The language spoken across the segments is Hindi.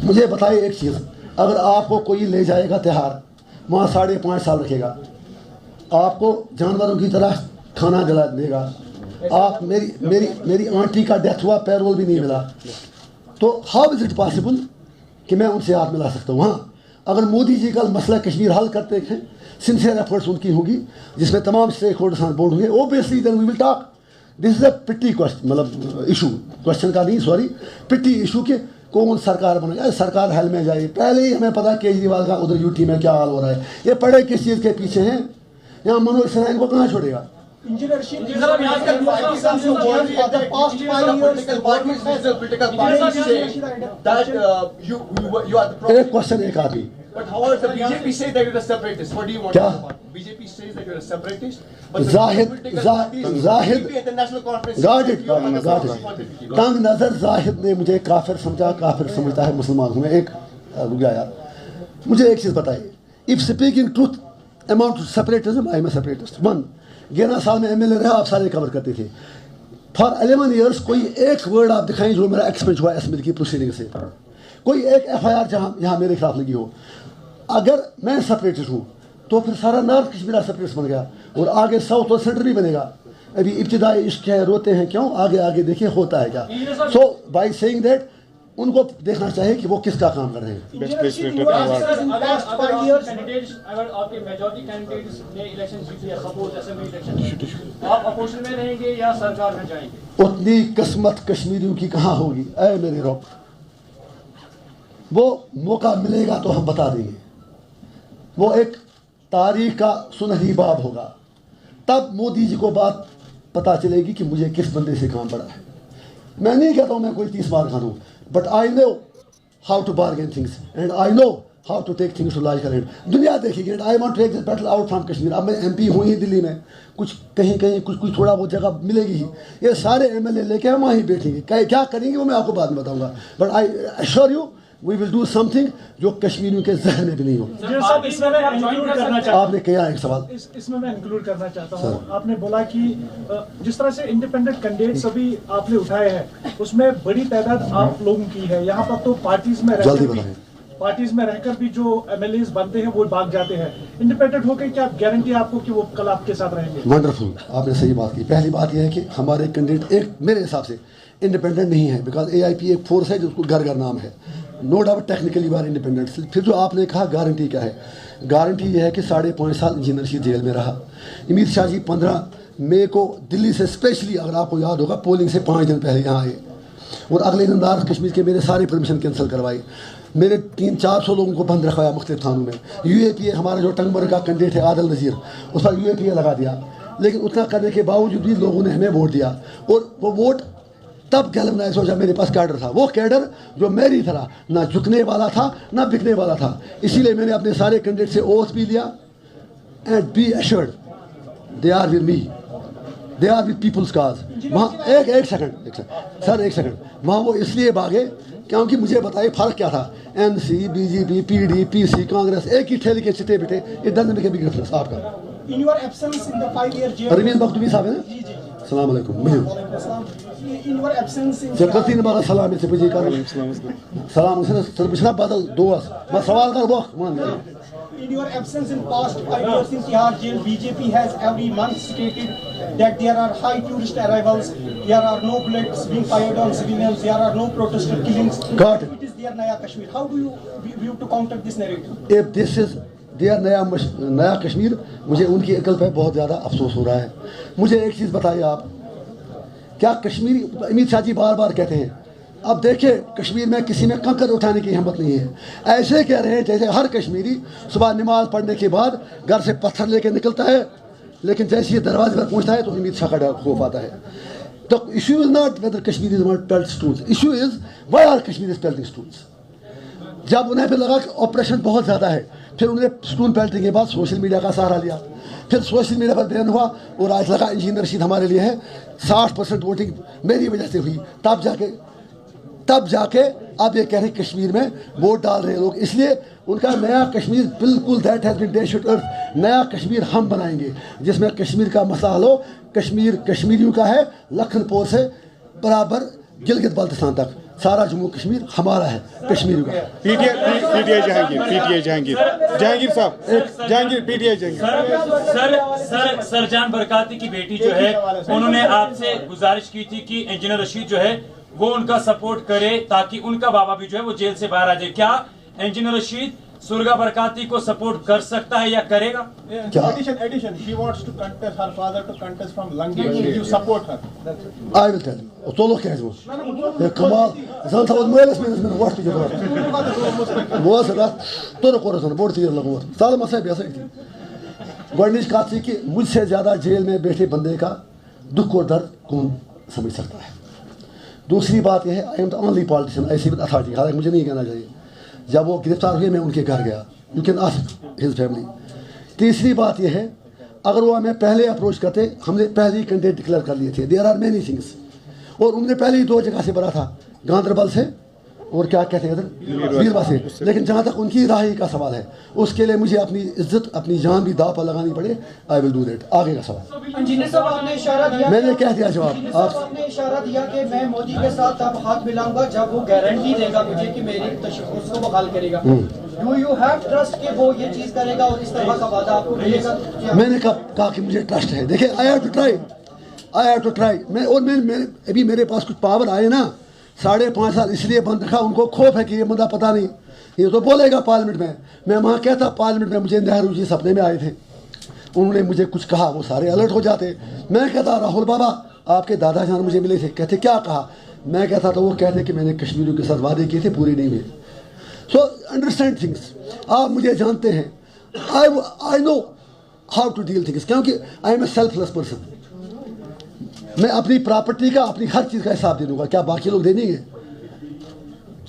मुझे बताइए एक चीज़, अगर आपको कोई ले जाएगा तिहाड़, वहाँ 5.5 साल रखेगा, आपको जानवरों की तरह खाना दिला देगा, आप मेरी आंटी का डेथ हुआ, पैरोल भी नहीं मिला, तो हाउ इज़ इट पॉसिबल कि मैं उनसे हाथ मिला सकता हूँ? हाँ, अगर मोदी जी का मसला कश्मीर हल करते हैं, सिंसियर एफर्ट्स उनकी होगी जिसमें तमाम स्टेक होल्डर्स बोर्ड होंगे, obviously then we will talk. This is a pity question, मतलब इशू, क्वेश्चन का नहीं, सॉरी, पिट्टी इशू के कौन सरकार बनेगा, सरकार हल में जाए। पहले ही हमें पता केजरीवाल का उधर यूटी में क्या हाल हो रहा है, ये पढ़े किस चीज़ के पीछे हैं, यहाँ मनोज सिन्हा इनको कहाँ छोड़ेगा? एक क्वेश्चन एक आदमी। But however, the BJP say that you're a separatist. What do you want to talk about? BJP says that you're a separatist. But Zahid, international conference. got it. तंग नजर जाहिद ने मुझे काफिर समझा, काफिर समझता है मुसलमान हूँ मैं। एक रुक गया यार, मुझे एक चीज़ बताइए, if speaking truth amount to separatism, I am a separatist. 11 साल में MLA रहा, आप सारे कवर करते थे। फॉर 11 ईयर्स कोई एक वर्ड आप दिखाएं जो मेरा एक्सपेंस हुआ एसमिल की प्रोसीडिंग से, कोई एक FIR जहाँ यहाँ मेरे खिलाफ लगी हो। अगर मैं सेपरेटिस्ट हूँ तो फिर सारा नॉर्थ कश्मीर सेपरेटिस्ट बन गया, और आगे साउथ और सेंटर भी बनेगा। अभी इब्तिदाई इश्क है, रोते हैं क्यों, आगे आगे देखिए होता है क्या। सो बाय सेइंग दैट उनको देखना चाहिए कि वो किसका काम कर रहे हैं। उतनी किस्मत कश्मीरियों की कहाँ होगी, ऐ मेरे रब, वो मौका मिलेगा तो हम बता देंगे। वो एक तारीख का सुनहरी बाब होगा, तब मोदी जी को बात पता चलेगी कि मुझे किस बंदे से काम पड़ा है। मैं नहीं कहता हूँ मैं कोई 30 बार खानूँ, but I know how to bargain things and I know how to take things to logical end. दुनिया देखेगी and I want to take this battle out from Kashmir. अब मैं MP हूँ ही दिल्ली में, कुछ कहीं कहीं कुछ थोड़ा बहुत जगह मिलेगी ही, ये सारे MLA लेके हम वहीं बैठेंगे, क्या करेंगे वो मैं आपको बाद में बताऊँगा, but I assure you we will do something जो कश्मीरियों के जहन में भी नहीं हो। आपने किया एक सवाल, इसमें मैं इंक्लूड करना चाहता हूँ। आपने बोला कि जिस तरह से इंडिपेंडेंट कैंडिडेट्स अभी आपने उठाए हैं उसमें बड़ी तादाद आप लोगों की है। यहाँ पर तो पार्टीज में रहकर भी जो MLAs बनते हैं वो भाग जाते हैं। इंडिपेंडेंट होकर क्या गारंटी आपको कि वो कल आपके साथ रहेंगे? वंडरफुल, आपने सही बात की। पहली बात यह है कि हमारे कैंडिडेट एक मेरे हिसाब से इंडिपेंडेंट नहीं है, बिकॉज AIP एक फोर्स है जिसको घर घर नाम है, नो डाउट टेक्निकली बार इंडिपेंडेंट। फिर जो आपने कहा गारंटी क्या है, गारंटी यह है कि 5.5 साल इंजीनियर की जेल में रहा। अमित शाह जी 15 मई को दिल्ली से स्पेशली, अगर आपको याद होगा, पोलिंग से 5 दिन पहले यहाँ आए और अगले दिन नॉर्थ कश्मीर के मेरे सारे परमिशन कैंसिल करवाए। मेरे 300-400 लोगों को बंद रखवाया मुख्तलिफ थानों में। UAPA हमारा जो टंगमर का कैंडिडेट है आदिल नज़ीर, उस पर UAPA लगा दिया, लेकिन उतना करने के बावजूद भी लोगों ने हमें वोट दिया। और वो वोट तब गैल्वनाइज हो, जब मेरे पास कैडर था, वो कैडर जो मेरी तरह ना झुकने वाला था ना बिकने वाला था। इसीलिए मैंने अपने सारे कैंडिडेट से ओथ भी लिया and be assured they are with me, they are with people's cause. वहाँ एक सेकंड वहाँ वो इसलिए भागे क्योंकि मुझे बताइए फ़र्क क्या था, NC, BJP, PD, PC, Congress एक ही ठेले के चिट्टे बिटे, it doesn't make a big difference. आपका In your absence in the 5-year jail, रमीन बख्तूमी साहब है ना? अस्सलाम वालेकुम। in your absence in जबकि नबारा सलाम से पूछे कर सलाम से सरबिशना बदल दोस्त मैं सवाल कर दो मान ले। In your absence in past 5 years in Tihar jail, BJP has every month stated that there are high tourist arrivals, there are no bullets being fired on civilians, there are no protester killings. Got it. It is their Naya Kashmir. How do you view to counter this narrative? If this is their नया कश्मीर, मुझे उनकी अकल पे बहुत ज़्यादा अफसोस हो रहा है। मुझे एक चीज़ बताइए आप, क्या कश्मीरी, अमित शाह जी बार बार कहते हैं, अब देखिए कश्मीर में किसी में कंकर उठाने की हिम्मत नहीं है। ऐसे कह रहे हैं जैसे हर कश्मीरी सुबह नमाज पढ़ने के बाद घर से पत्थर लेके निकलता है, लेकिन जैसे ये दरवाजे पर पहुँचता है तो अमित शाह का खौफ आता है। तो issue is not whether Kashmir is not pelt stones, issue is why are Kashmir is pelting stones. जब उन्हें फिर लगा कि ऑपरेशन बहुत ज़्यादा है, फिर उन्हें स्टूल पेल्टिंग के बाद सोशल मीडिया का सहारा लिया, फिर सोशल मीडिया पर बैन हुआ और आज लगा इंजीनियर रशीद हमारे लिए है। 60% वोटिंग मेरी वजह से हुई, तब जाके अब ये कह रहे कश्मीर में वोट डाल रहे लोग, इसलिए उनका नया कश्मीर बिल्कुल दैट हैज़ बीन डैश्ड अर्थ, नया कश्मीर हम बनाएंगे जिसमें कश्मीर का मसला हल हो। कश्मीर कश्मीरियों का है, लखनपुर से बराबर गिलगित बाल्टिस्तान तक। सारा जम्मू कश्मीर हमारा है, कश्मीर का। पीटीआई जहांगीर साहब, पीटीआई जहांगीर। सर जान बरकाती की बेटी जो है, उन्होंने आपसे गुजारिश की थी कि इंजीनियर रशीद जो है वो उनका सपोर्ट करे ताकि उनका बाबा भी जो है वो जेल से बाहर आ जाए। क्या इंजीनियर रशीद सुरगा बरकाती को सपोर्ट कर सकता है या करेगा? Addition. She wants to contest, her father to contest from Langi. You support her. I will tell you. तो लोग क्या है कमाल जन था मेरे में वास्ट के बाद वो सदा तो कोरसन बोर्ड तीर लगो साल मसला भी ऐसा थी। गवर्निश कहा थी कि मुझसे ज़्यादा जेल में बैठे बंदे का दुख और दर्द कौन समझ सकता है। दूसरी बात यह है, I am the only politician ऐसी अथॉरिटी, हालांकि मुझे नहीं कहना चाहिए। जब वो गिरफ्तार हुए मैं उनके घर गया, you can ask his family. तीसरी बात यह है, अगर वो हमें पहले अप्रोच करते, हमने पहले ही कैंडिडेट डिक्लेयर कर लिए थे। देयर आर मेनी थिंग्स, और उन्होंने पहले ही 2 जगह से भरा था, गांधरबल से और क्या कहते हैं इधर वीरवा से। लेकिन जहाँ तक उनकी राही का सवाल है, उसके लिए मुझे अपनी इज्जत अपनी जान भी दाव पर लगानी पड़े। I will do that. आगे का सवाल इंजीनियर साहब आपने इशारा दिया, मैंने कह दिया जवाब। आपने इशारा दिया कि मैं मोदी के साथ अब हाथ मिलाऊंगा जब वो गारंटी देगा मुझे कि मेरी तशख़्ख़ुस को बहाल करेगा। डू यू हैव ट्रस्ट कि वो ये चीज़ करेगा और इस तरह का वादा आपको मिलेगा? मैंने कहा कि मुझे ट्रस्ट है। देखिए आई हैव टू ट्राई। मैं अभी मेरे पास कुछ पावर आए ना, 5.5 साल इसलिए बंद रखा, उनको खौफ है कि ये बंदा पता नहीं ये तो बोलेगा पार्लियामेंट में। मैं वहाँ कहता पार्लियामेंट में मुझे नेहरू जी सपने में आए थे, उन्होंने मुझे कुछ कहा, वो सारे अलर्ट हो जाते। मैं कहता राहुल बाबा आपके दादा जान मुझे मिले थे, कहते क्या कहा? मैं कहता तो वो कहते कि मैंने कश्मीरियों के साथ वादे किए थे, पूरे नहीं हुए। सो अंडरस्टैंड थिंग्स, आप मुझे जानते हैं, I know how to deal things, क्योंकि I am a selfless person. मैं अपनी प्रॉपर्टी का, अपनी हर चीज़ का हिसाब दे दूंगा, क्या बाकी लोग दे देंगे?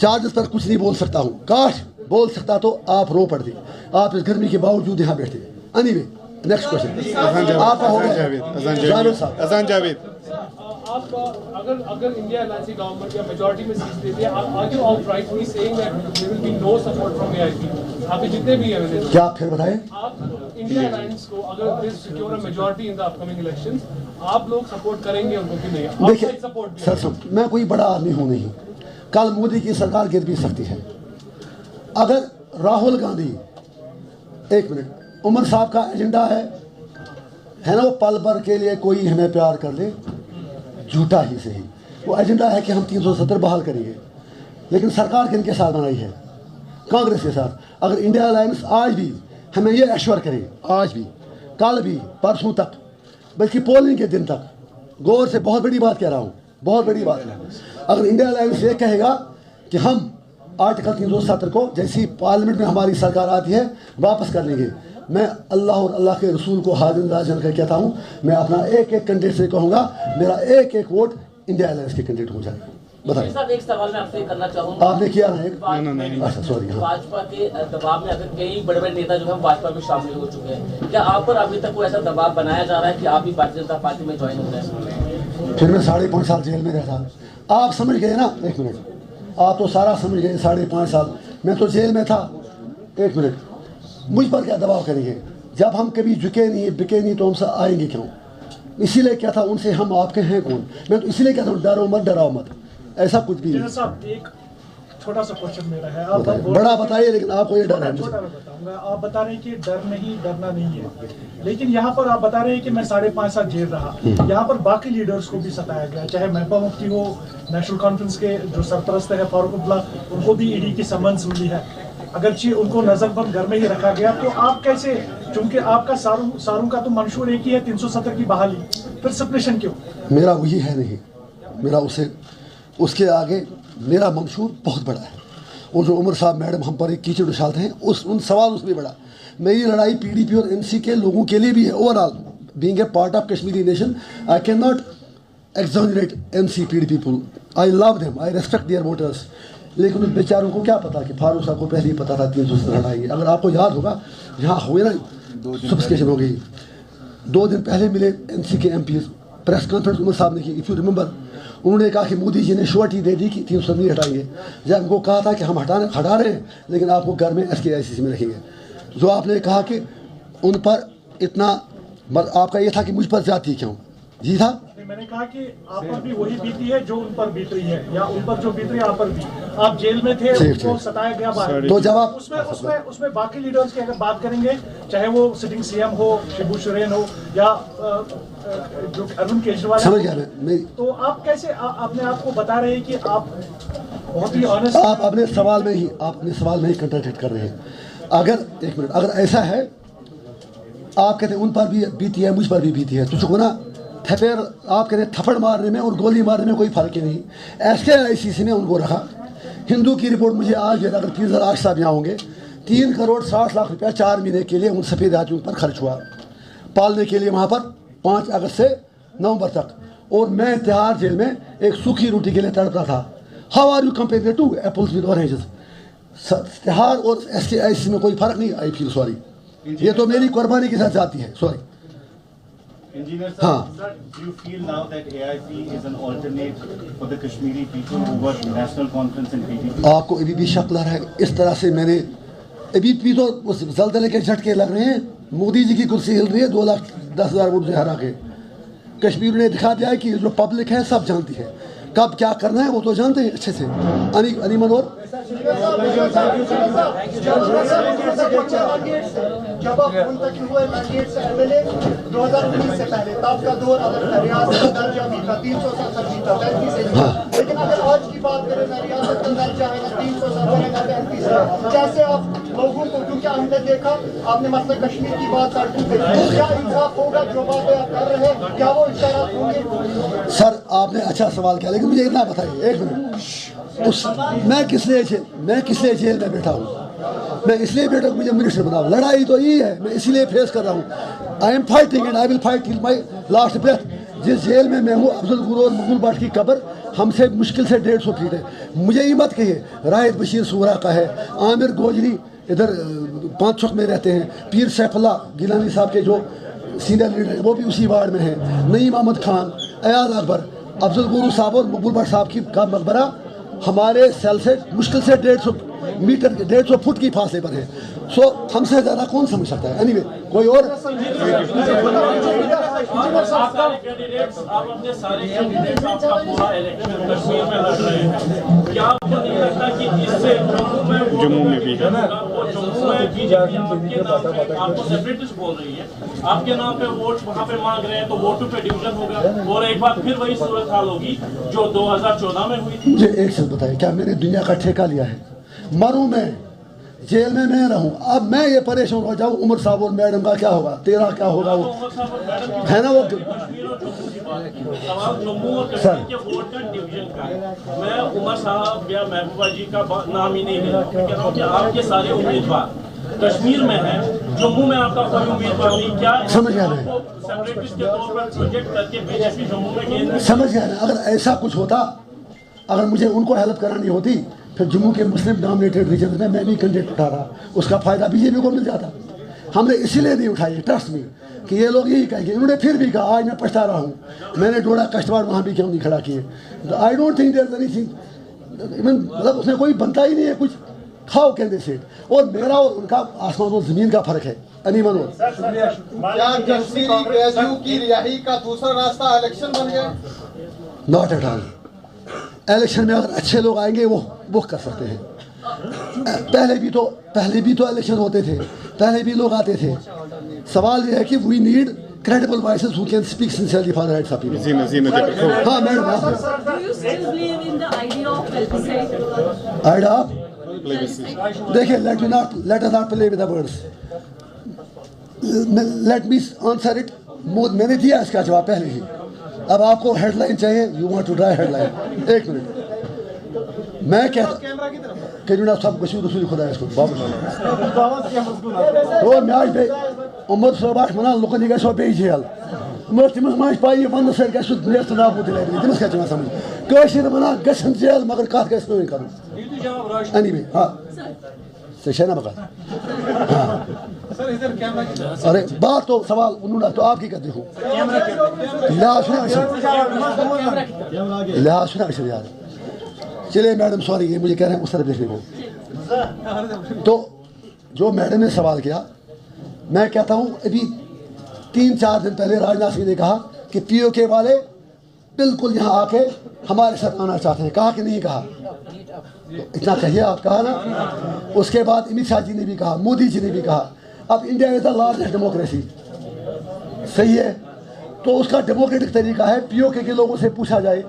चार्जेस पर कुछ नहीं बोल सकता हूँ, काश बोल सकता तो आप रो पड़ते, आप इस गर्मी के बावजूद यहाँ बैठे। एनीवे नेक्स्ट क्वेश्चन आपका होगा जावेद साहब। अजान जावेद, आप अगर इंडिया अलायंस गवर्नमेंट या मेजॉरिटी में सीट देती है, आप आगे outrightly saying that there will be no support from AIP, आपके जितने भी हैं, क्या फिर बताएं? आप इंडिया अलायंस को अगर they secure a majority in the upcoming elections, आप लोग सपोर्ट करेंगे उनको कि नहीं? देखिए सर, मैं कोई बड़ा आदमी हूँ नहीं, कल मोदी की सरकार गिर भी सकती है। अगर राहुल गांधी, एक मिनट, उमर साहब का एजेंडा है ना, वो पल भर के लिए कोई हमें प्यार कर ले, झूठा ही सही, वो एजेंडा है कि हम 370 बहाल करेंगे। लेकिन सरकार किन के साथ बनाई है? कांग्रेस के साथ। अगर इंडिया अलायंस आज भी हमें ये एश्योर करे, आज भी, कल भी, परसों तक, बल्कि पोलिंग के दिन तक, गौर से बहुत बड़ी बात कह रहा हूँ, बहुत बड़ी बात है, अगर इंडिया अलायंस ये कहेगा कि हम आर्टिकल 370 को जैसी पार्लियामेंट में हमारी सरकार आती है वापस कर लेंगे, मैं अल्लाह और अल्लाह के रसूल को हाजिर नाज़िर कर कहता हूँ, मैं अपना एक कैंडिडेट से कहूँगा मेरा एक वोट इंडिया अलायंस के कैंडिडेट हो जाएगा। बताइए साहब, एक सवाल मैं आपसे करना चाहूँगा। आपने किया ना एक? नहीं। अच्छा सॉरी। हाँ, भाजपा के दबाव में अगर कई बड़े बड़े नेता जो है भाजपा में शामिल हो चुके हैं, क्या आप पर अभी तक कोई ऐसा दबाव बनाया जा रहा है कि आप भी भारतीय जनता पार्टी में ज्वाइन हो जाए? फिर मैं 5.5 साल जेल में रहता। आप समझ गए ना? एक मिनट, आप तो सारा समझ गए। 5.5 साल मैं तो जेल में था। एक मिनट, मुझ पर क्या दबाव करेंगे? जब हम कभी झुके नहीं, बिके नहीं, तो हमसे आएंगे क्यों? इसीलिए क्या था उनसे, हम आपके हैं कौन? मैं तो इसीलिए कहता हूँ डरो मत, डराओ मत, ऐसा कुछ भी नहीं। साहब एक छोटा सा क्वेश्चन मेरा है, आप बड़ा बताइए, लेकिन आपको ये डर है? छोटा बताऊंगा। आप बता रहे हैं कि डर नहीं, डरना नहीं है, लेकिन यहाँ पर आप बता रहे हैं कि मैं 5.5 साल जेल रहा, यहाँ पर बाकी लीडर्स को भी सताया गया, चाहे महबूबा मुफ्ती हो, नेशनल कॉन्फ्रेंस के जो सरपरस्त है फारूक अब्दुल्ला, उनको भी ईडी की समन्स मिली है, अगरचे उनको नजरबंद घर में ही रखा गया। तो आप कैसे, चूंकि आपका सारू का तो मंशूर एक ही है 370 की बहाली, फिर सप्रेशन क्यों? मेरा वही है नहीं, मेरा उसके आगे मेरा मंशूर बहुत बड़ा है। और जो उमर साहब मैडम हम पर एक कीचड़ उछालते हैं, उन सवाल उसमें बड़ा। मेरी लड़ाई पीडीपी और एनसी के लोगों के लिए भी है। Overall being a part of Kashmiri nation, I can not exonerate NC PDP people, I love them, I respect their voters. लेकिन उन बेचारों को क्या पता कि फारूक साहब को पहले ही पता था 370 हटाएंगे। अगर आपको याद होगा, यहाँ हुए ना सब्सक्रिप्शन हो गई, 2 दिन पहले मिले एनसी के एमपी, प्रेस कॉन्फ्रेंस उमर साहब ने की, इफ़ यू रिमेंबर, उन्होंने कहा कि मोदी जी ने श्योरिटी दे दी कि 370 नहीं हटाएंगे। जब उनको कहा था कि हम हटा रहे हैं, लेकिन आपको घर में SKICC में रखेंगे। जो आपने कहा कि उन पर इतना, आपका ये था कि मुझ पर जाती क्यों जी था? मैंने कहा कि आप पर भी वही बीती है जो उन पर बीत रही है, या उन पर जो बीत रही है आप पर भी। आप जेल में थे, उनको सताया गया बाहर। तो जब आप उसमें बाकी लीडर्स की अगर बात करेंगे, चाहे वो सिटिंग सीएम हो, शिबू सोरेन हो, या जो अरविंद केजरीवाल, समझ गया मैं। तो आप कैसे अपने आप को बता रहे हैं कि आप बहुत ही ऑनेस्ट? आप अपने सवाल में ही कंट्राडिक्ट कर रहे हैं। अगर एक मिनट, अगर ऐसा है, आप कहते हैं उन पर भी बीती है, मुझ पर भी बीती है, तो चुको ना थपेर, आप कहते हैं थप्पड़ मारने में और गोली मारने में कोई फर्क ही नहीं। SKICC ने उनको रखा। हिंदू की रिपोर्ट मुझे आज है, अगर प्लीज आज साहब यहाँ होंगे, 3 करोड़ 60 लाख रुपया 4 महीने के लिए उन सफ़ेद हाथियों पर खर्च हुआ, पालने के लिए वहाँ पर 5 अगस्त से नवंबर तक। और मैं तिहाड़ जेल में एक सूखी रोटी के लिए तड़प रहा था। How are you compare to apples with oranges? Tihar और SKICC में कोई फ़र्क नहीं। आई फील सॉरी, ये तो मेरी कुर्बानी के साथ जाती है, sorry. Engineer sir, sir, do you feel now that AIP is an alternate for the Kashmiri people over National Conference and PDP? आपको अभी भी शक लग रहा है? इस तरह से मैंने अभी भी तो उस ज़ल्ज़ले के झटके लग रहे हैं। मोदी जी की कुर्सी हिल रही है 2,10,000 वोट से हरा के। कश्मीर ने दिखा दिया है कि जो पब्लिक है सब जानती है, कब क्या करना है वो तो जानते हैं अच्छे से। अनी मनोहर, जब आप मुंतखब हुए मैंडेट से MLA 2019 से पहले, तब का दौर अलग था, रियासत का दर्जा भी था, 370 भी था, 35 से भी था। लेकिन अगर आज की बात करें ना, रियासत का दर्जा है ना 370 है ना 35 है। कैसे आप लोगों को, क्योंकि हमने देखा आपने मतलब कश्मीर की बात कर दी, क्या इंसाफ होगा जो बातें आप कर रहे हैं, क्या वो इशारात होंगे? सर आपने अच्छा सवाल किया, लेकिन मुझे इतना बताइए, एक मिनट, मैं किस लिए जेल में बैठा हूँ? मैं इसलिए बैठा हूँ मुझे मिनिस्टर बनाओ। लड़ाई तो ये है, मैं इसलिए फेस कर रहा हूँ। I am fighting and I will fight till my last breath. जिस जेल में मैं हूँ, अफजल गुरू और मुकुल भट्ट की कब्र हमसे मुश्किल से 150 फीट है। मुझे ये मत कहिए राहित बशीर सूरा का है, आमिर गोजरी इधर 5 चौक में रहते हैं, पीर सैफुल्ला गिलानी साहब के जो सीनियर लीडर हैं वो भी उसी वार्ड में हैं, नईम अहमद खान, अयाज अकबर, अफजल गुरू साहब और मुकुल भट्ट साहब की का मकबरा हमारे सेल से मुश्किल से 150 मीटर 150 फुट की फासले पर है। सो हमसे ज़्यादा कौन समझ सकता है? एनीवे, कोई और? आप अपने सारे कैंडिडेट्स आपका पूरा इलेक्शन कश्मीर में लड़ रहे हैं, क्या आपको नहीं लगता कि इससे जम्मू में भी है ना, जम्मू में बीजेपी आपके नाम पे, आपको सेपरेटिस्ट बोल रही है, आपके नाम पे वोट वहाँ पे मांग रहे हैं, तो वोटों पे डिवीजन होगा और एक बार फिर वही सूरत हाल होगी जो 2014 में हुई थी। मुझे एक चीज़ बताइए, क्या मैंने दुनिया का ठेका लिया है? मरूं मैं, जेल में मैं रहूं, अब मैं ये परेशान हो जाऊं उमर साहब और मैडम का क्या होगा, तेरा क्या होगा? वो है ना, वो सवाल जम्मू और कश्मीर के वोट का डिवीजन का है। मैं उमर साहब या महबूबा जी का नाम ही नहीं ले रहा हूँ, मैं कह रहा हूँ कि आपके सारे उम्मीदवार कश्मीर में है, जम्मू में आपका कोई उम्मीदवार नहीं। क्या समझ गया मैं, सेपरेटिस्ट के तौर पर प्रोजेक्ट करके बीजेपी जम्मू में गेंद? समझ गया ना। अगर ऐसा कुछ होता, अगर मुझे उनको हेल्प करानी होती, फिर जम्मू के मुस्लिम डोमिनेटेड रीजन में मैं भी कैंडिडेट उठा रहा, उसका फ़ायदा बीजेपी को मिल जाता। हमने इसीलिए नहीं उठाई, ट्रस्ट में, कि ये लोग यही कहेंगे। उन्होंने फिर भी कहा, आज मैं पछता रहा हूँ, मैंने डोडा कश्तवाड़ वहाँ भी क्यों नहीं खड़ा किए। I don't think there is anything, मतलब उसमें कोई बनता ही नहीं है कुछ। खाओ कहते से, और मेरा और उनका आसमान और ज़मीन का फ़र्क है। अनी मनोहर, क्या कश्मीरी ग्रेजुएट की रिहाई का दूसरा रास्ता इलेक्शन बन गया? Not at all. इलेक्शन में अगर अच्छे लोग आएंगे वो कर सकते हैं। पहले भी तो इलेक्शन होते थे, पहले भी लोग आते थे। सवाल ये है कि we need credible voices who can speak sincerely for the rights of people. हाँ मैडम, आइडा देखिए, let us not play with the words. Let me answer it. मैंने दिया इसका जवाब पहले ही। अब आपको हेडलाइन चाहिए, you want to dry headline. एक मिनट, मैं कहता करीना साहब कशीर रसूल खुदा इसको बाबू वो मैच बे उमर साहब मना लोगों ने गसो बे जेल मर तिमस माच पाई वन सर गसो नेस्ट ना बुत ले तिमस का चमा समझ कशीर मना गसन जेल मगर का गस नहीं करूं एनीवे। हां सेशन ना बका। हां सर इधर कैमरा की तरफ। अरे बात तो सवाल उन्होंने तो आपकी कर देखो लिहाज सुना यार। चलिए मैडम, सॉरी, ये मुझे कह रहे हैं उस तरफ देखने को। तो जो मैडम ने सवाल किया, मैं कहता हूँ अभी 3-4 दिन पहले राजनाथ सिंह ने कहा कि POK वाले बिल्कुल यहाँ आके हमारे साथ आना चाहते हैं, कहा कि नहीं कहा? तो इतना कहिए आप, कहा ना। उसके बाद अमित शाह जी ने भी कहा, मोदी जी ने भी कहा। अब India is the largest democracy, सही है, तो उसका डेमोक्रेटिक तरीका है पीओके के लोगों से पूछा जाए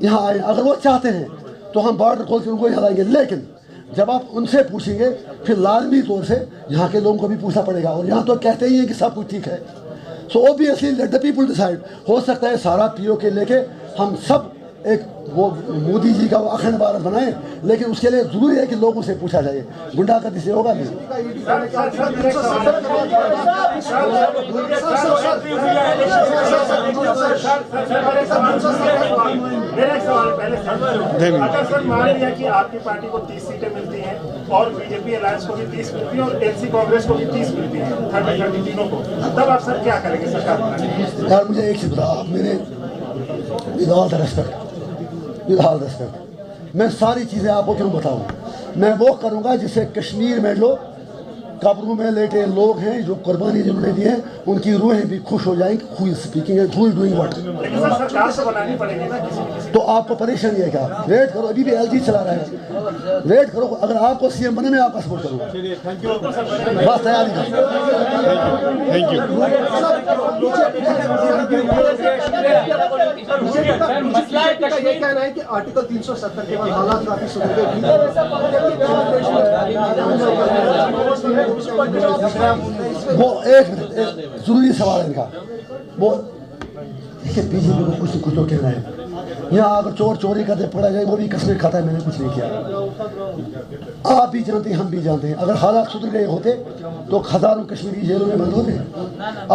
यहाँ आए, अगर वो चाहते हैं तो हम बॉर्डर खोल के उनको यहाँ लाएंगे। लेकिन जब आप उनसे पूछेंगे फिर लाजमी तौर से यहाँ के लोगों को भी पूछना पड़ेगा, और यहाँ तो कहते ही हैं कि सब कुछ ठीक है। So obviously let the people decide. हो सकता है सारा पीओके लेके हम सब एक वो मोदी जी का वो अखंड भारत बनाए, लेकिन उसके लिए जरूरी है कि लोगों से पूछा जाए, गुंडागर्दी से होगा नहीं। अगर सर मान लिया कि आपकी पार्टी को 30 सीटें मिलती हैं और बीजेपी अलायंस को भी 30 मिलती है और एलसी कांग्रेस को भी 30 मिलती है, 30 तीनों को, तब आप सर क्या करेंगे सरकार बनाने? यार मुझे एक चीज़ बताओ, आप मेरे विद ऑल द रिस्पेक्ट मैं सारी चीज़ें आपको क्यों बताऊँ? मैं वो करूँगा जिससे कश्मीर में जो कब्रों में लेटे लोग हैं, जो कुर्बानी जिन्होंने दी है, उनकी रूहें भी खुश हो जाएंगी। Who is speaking and who is doing what? लेकिन सर सरकार से बनानी पड़ेगी ना किसी। तो आपको परेशानी है क्या? वेट करो, अभी भी एलजी चला रहा है, वेट करो। अगर आपको सीएम बने मैं आपका सपोर्ट करूँगा, बस तैयारी करो। Thank you. ये कहना है कि आर्टिकल 370 के बाद हालात काफी सुधर गए। वो एक मिनट, जरूरी सवाल है इनका। वो देखिए बीजेपी को कुछ तो कहना है। यहाँ अगर चोर चोरी करते पकड़ा जाए वो भी कसमें खाता है, मैंने कुछ नहीं किया। आप भी जानते हैं, हम भी जानते हैं, अगर हालात सुधर गए होते तो हजारों कश्मीरी जेलों में बंद होते।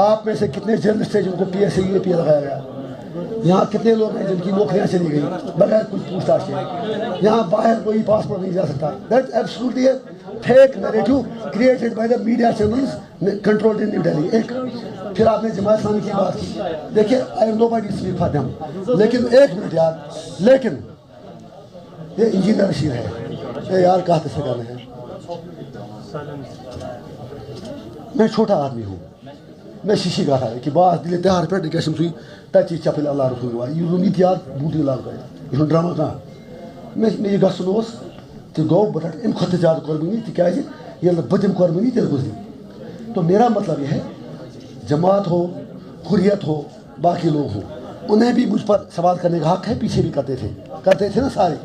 आप में से कितने जर्नलिस्ट थे जिनको PSA UAP लगाया गया? यहाँ कितने लोग हैं जिनकी नौकरियाँ चली गई बगैर कुछ पूछताछ के? यहाँ बाहर कोई पासपोर्ट नहीं जा सकता। That's absolutely fake narrative created by the media channels controlled in New Delhi. एक फिर आपने जमात इस्लामी की बात की, देखिए I am nobody to speak for them, लेकिन एक मिनट यार, लेकिन ये इंजीनियर रशीद है, ये यार कहा से करने हैं। मैं छोटा आदमी हूँ, मैं शीशी कहा है कि बात दिले तैयार पे कैसे सुई तची चपल अल्लाह रसूल वा यू नीत यार बूटी लाल गए यू ड्रामा का मैं ये गसन ओस तो गो बट इन खत ज्यादा कुर्बानी तिकाज ये बदम कुर्बानी तेल गुजरी। तो मेरा मतलब यह है जमात हो, हुर्रियत हो, बाकी लोग हो, उन्हें भी मुझ पर सवाल करने का हक है। पीछे भी करते थे ना सारे।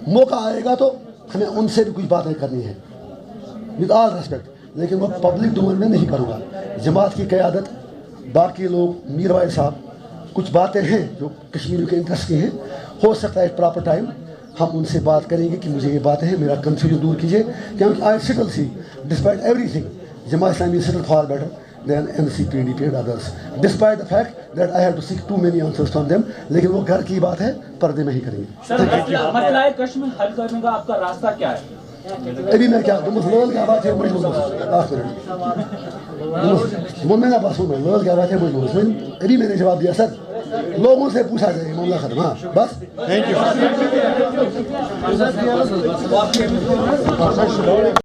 मौका आएगा तो हमें उनसे भी कुछ बातें करनी है विद ऑल रेस्पेक्ट, लेकिन वो पब्लिक डोमेन में नहीं करूँगा। जमात की क़यादत, बाकी लोग, मीर भाई साहब, कुछ बातें हैं जो कश्मीरियों के इंटरेस्ट की हैं। हो सकता है प्रॉपर टाइम हम उनसे बात करेंगे कि मुझे ये बातें हैं, मेरा कंफ्यूजन दूर कीजिए, क्योंकि I settle see despite everything Jamaat Islami settle for better than NCP, NDP and others, despite the fact that I have to seek too many answers from them। लेकिन वो घर की बात है, पर्दे में ही करेंगे। मसला कश्मीर हल करने का आपका रास्ता क्या है? अभी मैं क्या लोल क्या बात है मैं बस हूँ, मैं लोल क्या बात है अभी मैंने जवाब दिया सर, लोगों से पूछा जाए मामला खत्म। हाँ बस, थैंक यू।